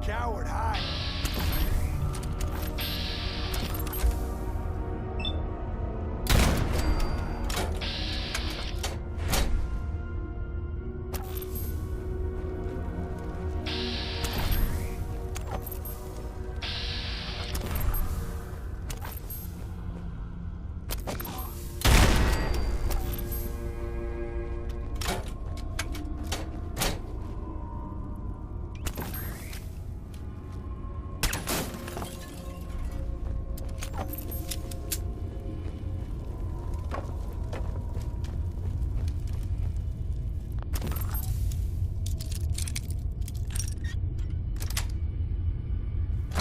Coward, hide.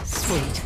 Sweet.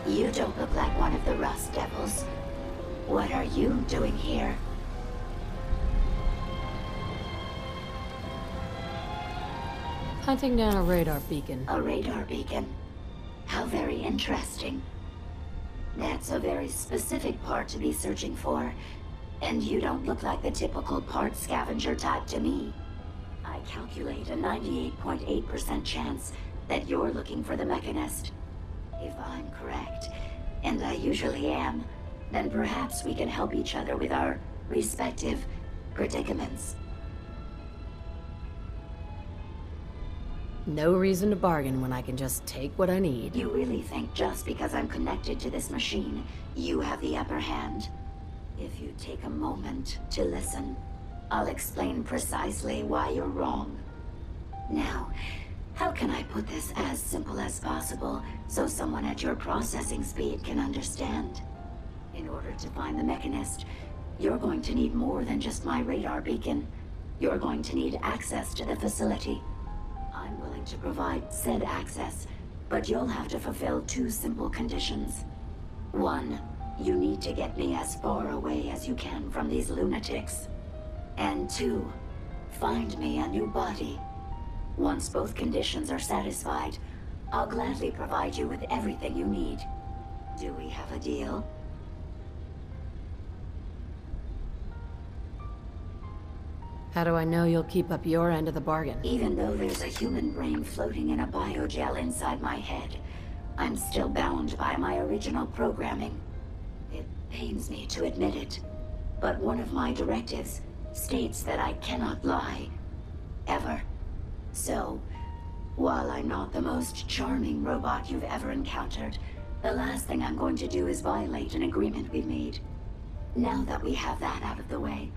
You don't look like one of the Rust Devils. What are you doing here? Hunting down a radar beacon. A radar beacon. How very interesting. That's a very specific part to be searching for. And you don't look like the typical part scavenger type to me. I calculate a 98.8% chance that you're looking for the Mechanist. If I'm correct, and I usually am, then perhaps we can help each other with our respective predicaments. No reason to bargain when I can just take what I need. You really think just because I'm connected to this machine, you have the upper hand? If you take a moment to listen, I'll explain precisely why you're wrong. Now, how can I put this as simple as possible so someone at your processing speed can understand? In order to find the Mechanist, you're going to need more than just my radar beacon. You're going to need access to the facility. I'm willing to provide said access, but you'll have to fulfill two simple conditions. One, you need to get me as far away as you can from these lunatics. And two, find me a new body. Once both conditions are satisfied, I'll gladly provide you with everything you need. Do we have a deal? How do I know you'll keep up your end of the bargain? Even though there's a human brain floating in a biogel inside my head, I'm still bound by my original programming. It pains me to admit it, but one of my directives states that I cannot lie. Ever. So, while I'm not the most charming robot you've ever encountered, the last thing I'm going to do is violate an agreement we've made. Now that we have that out of the way,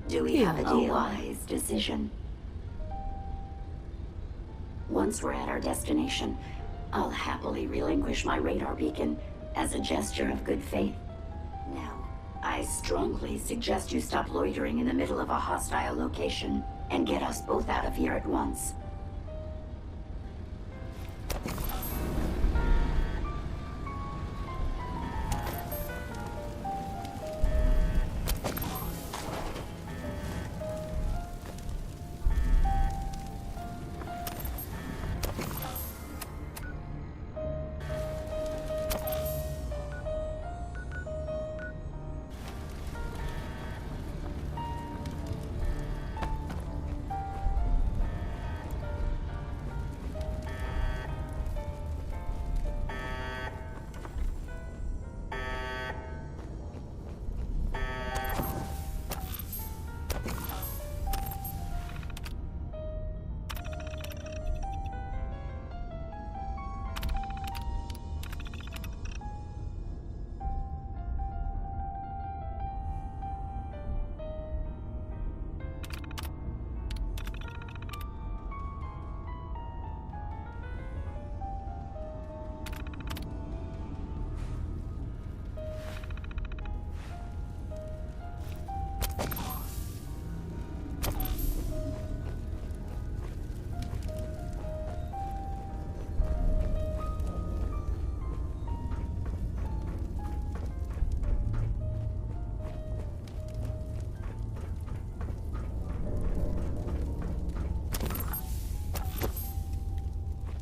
do we have a deal? A wise decision. Once we're at our destination, I'll happily relinquish my radar beacon as a gesture of good faith. Now, I strongly suggest you stop loitering in the middle of a hostile location and get us both out of here at once.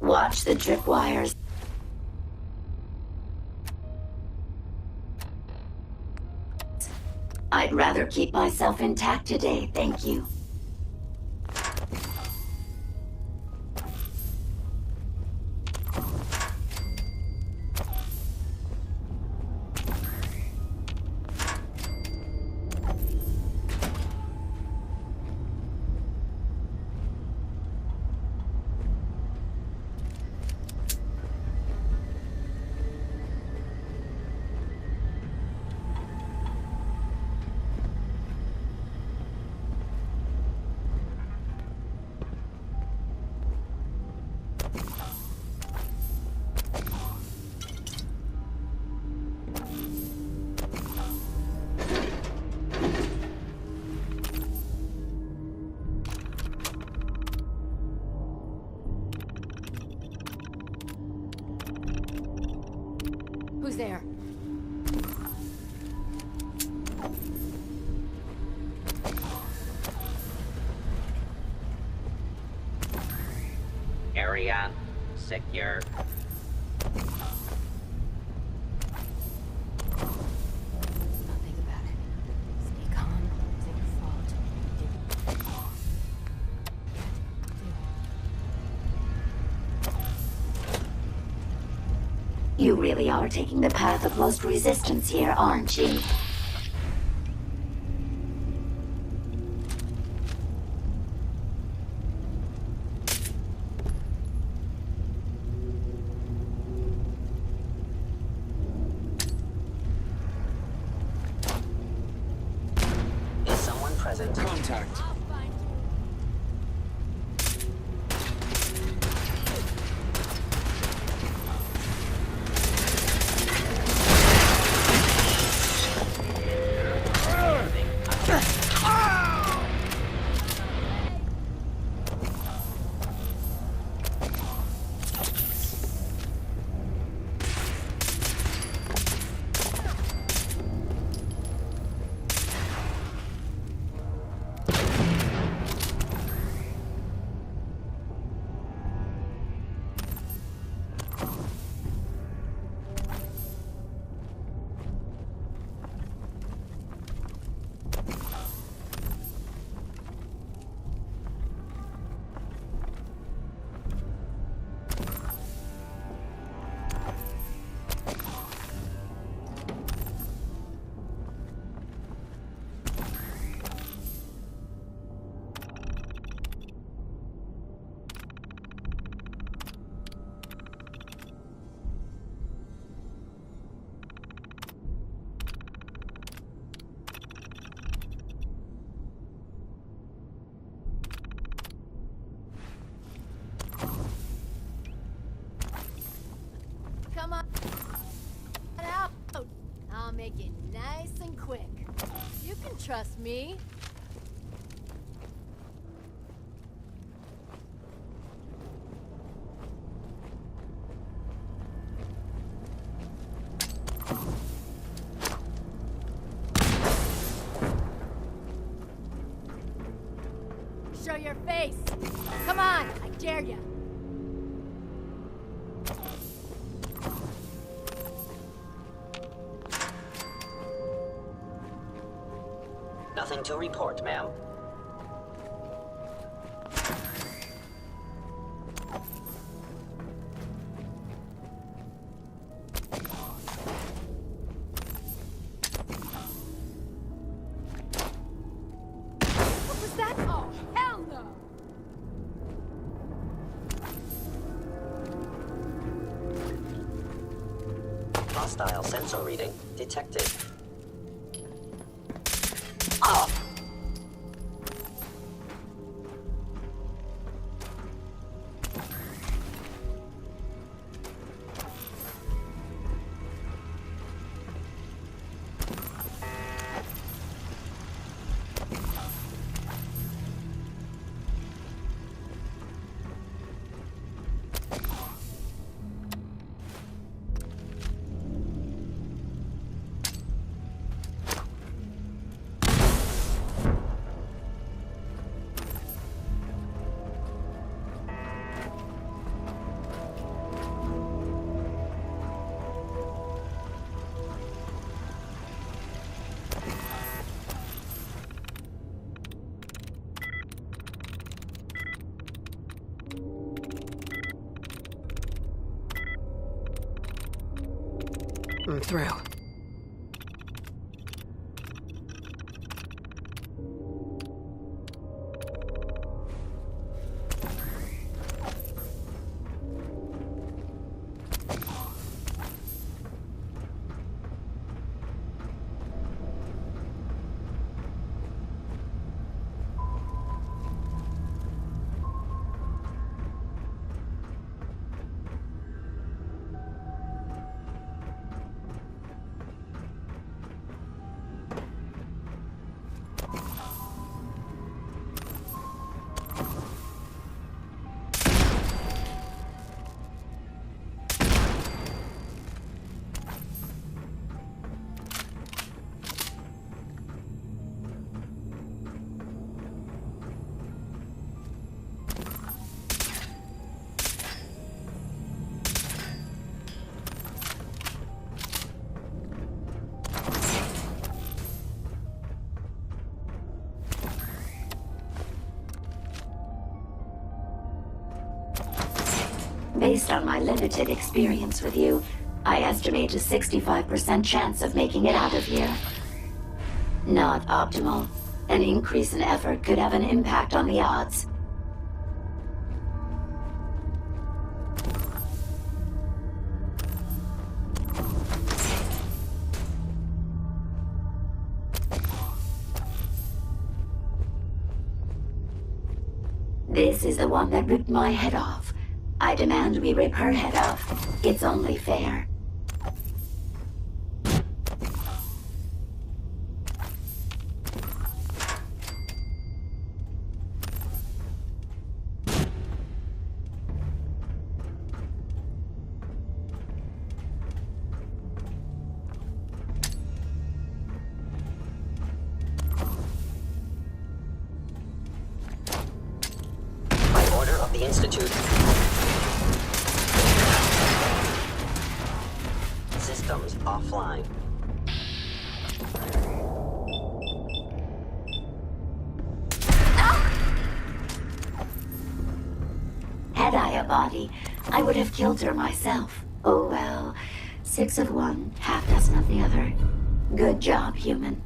Watch the tripwires. I'd rather keep myself intact today, thank you. Who's there? Area secure. Think about it. Stay calm. It's your fault. You really are taking the path of most resistance here, aren't you? Is someone present? Contact. trust me. Show your face! Come on, I dare ya! Nothing to report, ma'am. What was that? Oh, hell no! Hostile sensor reading detected. Oh! I'm through. Based on my limited experience with you, I estimate a 65% chance of making it out of here. Not optimal. An increase in effort could have an impact on the odds. This is the one that ripped my head off. I demand we rip her head off. It's only fair. By order of the Institute. Systems offline. Had I a body, I would have killed her myself. Oh well. 6 of one, half dozen of the other. Good job, human.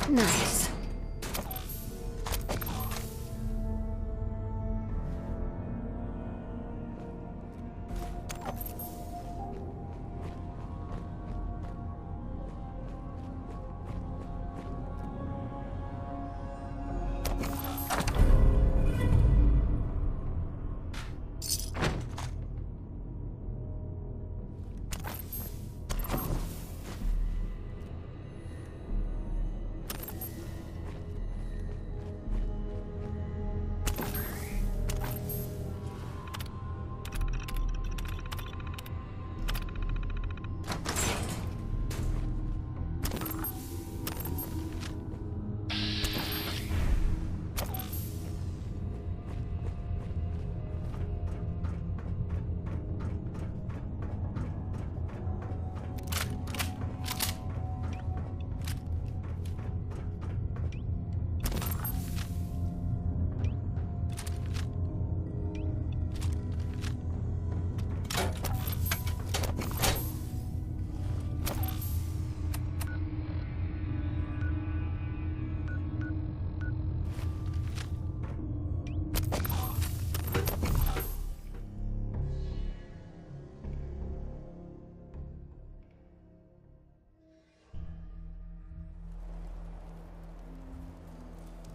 Nice.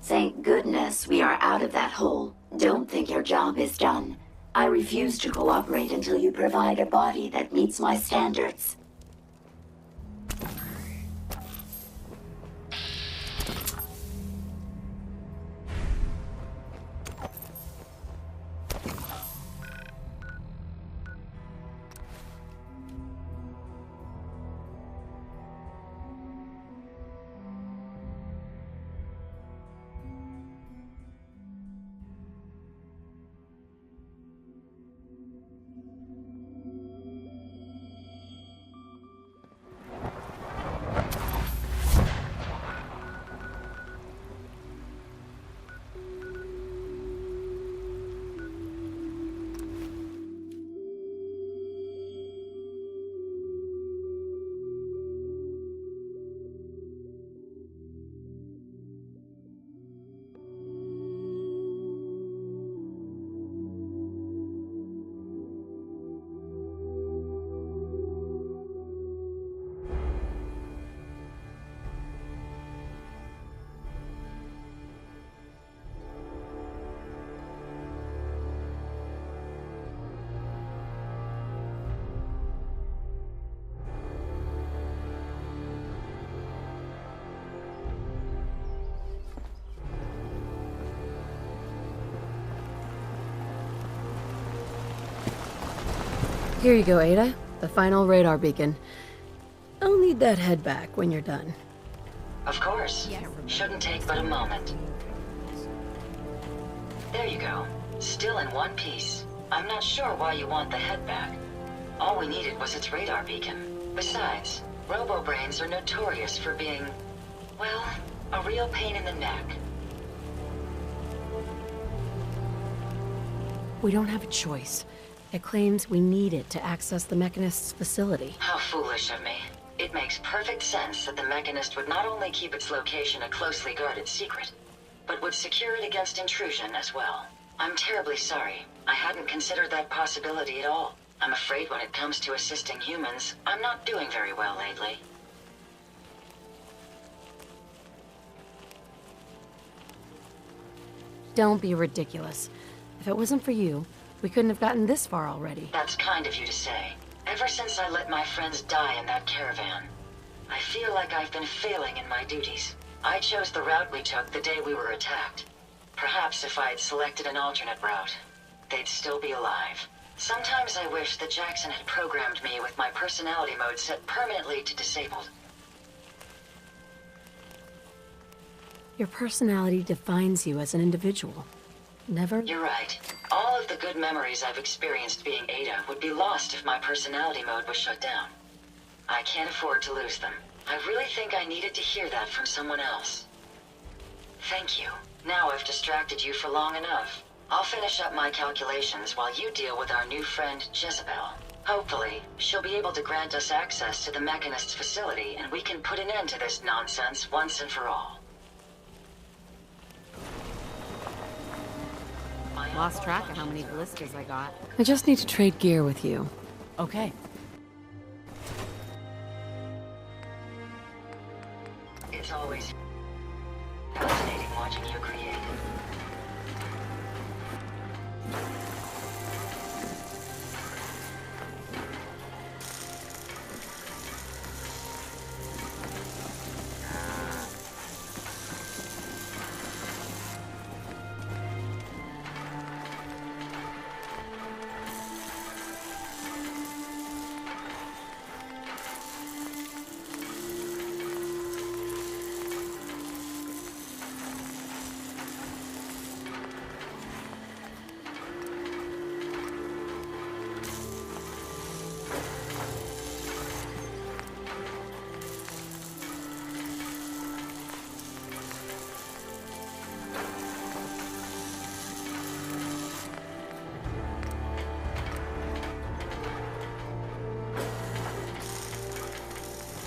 Thank goodness we are out of that hole. Don't think your job is done. I refuse to cooperate until you provide a body that meets my standards. Here you go, Ada. The final radar beacon. I'll need that head back when you're done. Of course. Shouldn't take but a moment. There you go. Still in one piece. I'm not sure why you want the head back. All we needed was its radar beacon. Besides, robo-brains are notorious for being, well, a real pain in the neck. We don't have a choice. It claims we need it to access the Mechanist's facility. How foolish of me. It makes perfect sense that the Mechanist would not only keep its location a closely guarded secret, but would secure it against intrusion as well. I'm terribly sorry. I hadn't considered that possibility at all. I'm afraid when it comes to assisting humans, I'm not doing very well lately. Don't be ridiculous. If it wasn't for you, we couldn't have gotten this far already. That's kind of you to say. Ever since I let my friends die in that caravan, I feel like I've been failing in my duties. I chose the route we took the day we were attacked. Perhaps if I had selected an alternate route, they'd still be alive. Sometimes I wish that Jackson had programmed me with my personality mode set permanently to disabled. Your personality defines you as an individual. Never... You're right. All of the good memories I've experienced being Ada would be lost if my personality mode was shut down. I can't afford to lose them. I really think I needed to hear that from someone else. Thank you. Now I've distracted you for long enough. I'll finish up my calculations while you deal with our new friend, Jezebel. Hopefully, she'll be able to grant us access to the Mechanist's facility and we can put an end to this nonsense once and for all. Lost track of how many ballistas I got. I just need to trade gear with you. Okay. It's always fascinating watching you create.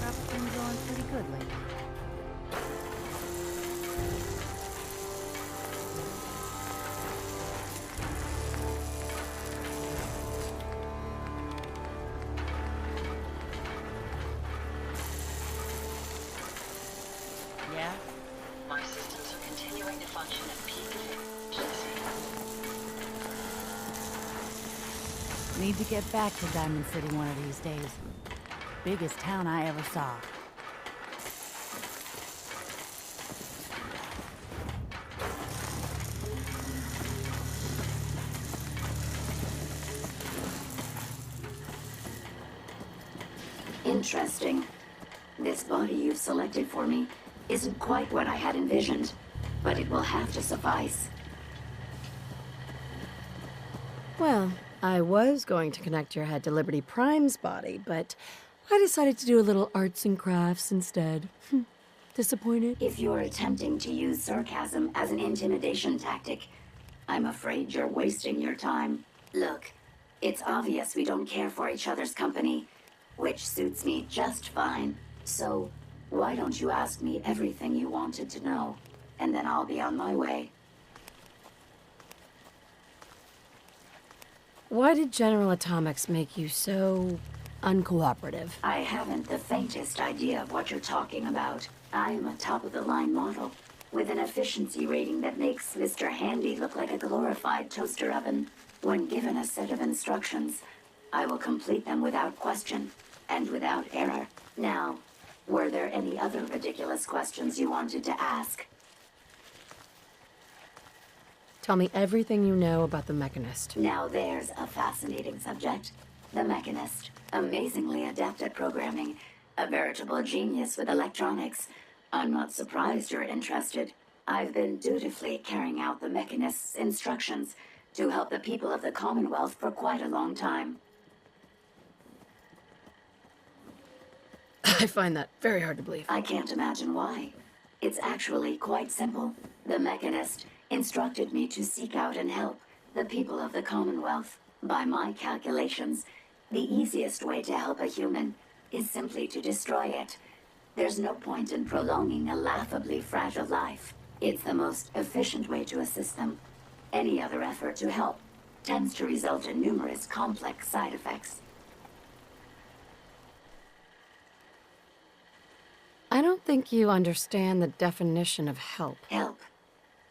Traffic's been going pretty good lately. Yeah? My systems are continuing to function at peak efficiency. Need to get back to Diamond City one of these days. Biggest town I ever saw. Interesting. This body you've selected for me isn't quite what I had envisioned, but it will have to suffice. Well, I was going to connect your head to Liberty Prime's body, but I decided to do a little arts and crafts instead. Disappointed? If you're attempting to use sarcasm as an intimidation tactic, I'm afraid you're wasting your time. Look, it's obvious we don't care for each other's company, which suits me just fine. So, why don't you ask me everything you wanted to know, and then I'll be on my way. Why did General Atomics make you so uncooperative? I haven't the faintest idea of what you're talking about. I'm a top-of-the-line model, with an efficiency rating that makes Mr. Handy look like a glorified toaster oven. When given a set of instructions, I will complete them without question, and without error. Now, were there any other ridiculous questions you wanted to ask? Tell me everything you know about the Mechanist. Now there's a fascinating subject. The Mechanist, amazingly adept at programming, a veritable genius with electronics. I'm not surprised you're interested. I've been dutifully carrying out the Mechanist's instructions to help the people of the Commonwealth for quite a long time. I find that very hard to believe. I can't imagine why. It's actually quite simple. The Mechanist instructed me to seek out and help the people of the Commonwealth. By my calculations, the easiest way to help a human is simply to destroy it. There's no point in prolonging a laughably fragile life. It's the most efficient way to assist them. Any other effort to help tends to result in numerous complex side effects. I don't think you understand the definition of help. Help.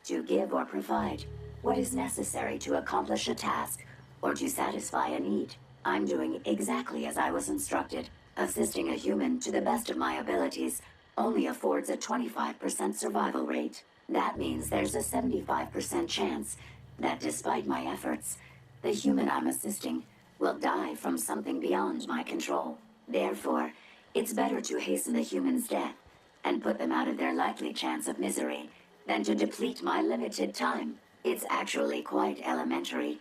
To give or provide what is necessary to accomplish a task or to satisfy a need. I'm doing exactly as I was instructed. Assisting a human to the best of my abilities only affords a 25% survival rate. That means there's a 75% chance that despite my efforts, the human I'm assisting will die from something beyond my control. Therefore, it's better to hasten the human's death and put them out of their likely chance of misery than to deplete my limited time. It's actually quite elementary,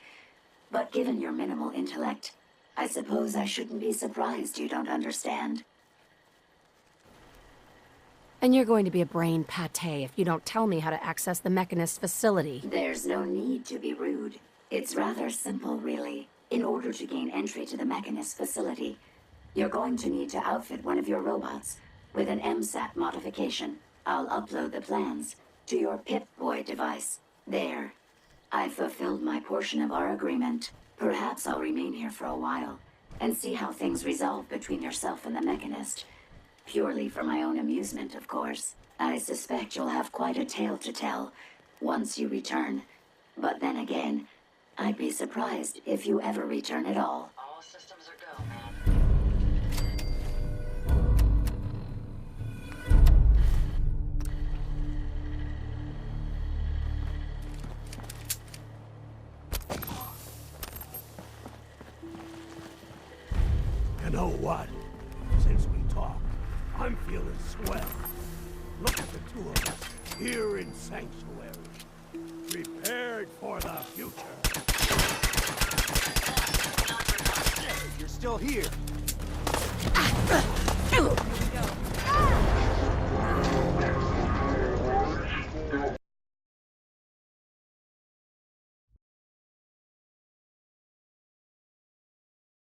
but given your minimal intellect, I suppose I shouldn't be surprised you don't understand. And you're going to be a brain pate if you don't tell me how to access the Mechanist facility. There's no need to be rude. It's rather simple, really. In order to gain entry to the Mechanist facility, you're going to need to outfit one of your robots with an MSAT modification. I'll upload the plans to your Pip-Boy device. There. I fulfilled my portion of our agreement. Perhaps I'll remain here for a while and see how things resolve between yourself and the Mechanist. Purely for my own amusement, of course. I suspect you'll have quite a tale to tell once you return. But then again, I'd be surprised if you ever return at all. All systems are go, man. You know what? Since we talked, I'm feeling swell. Look at the two of us here in Sanctuary, prepared for the future. You're still here.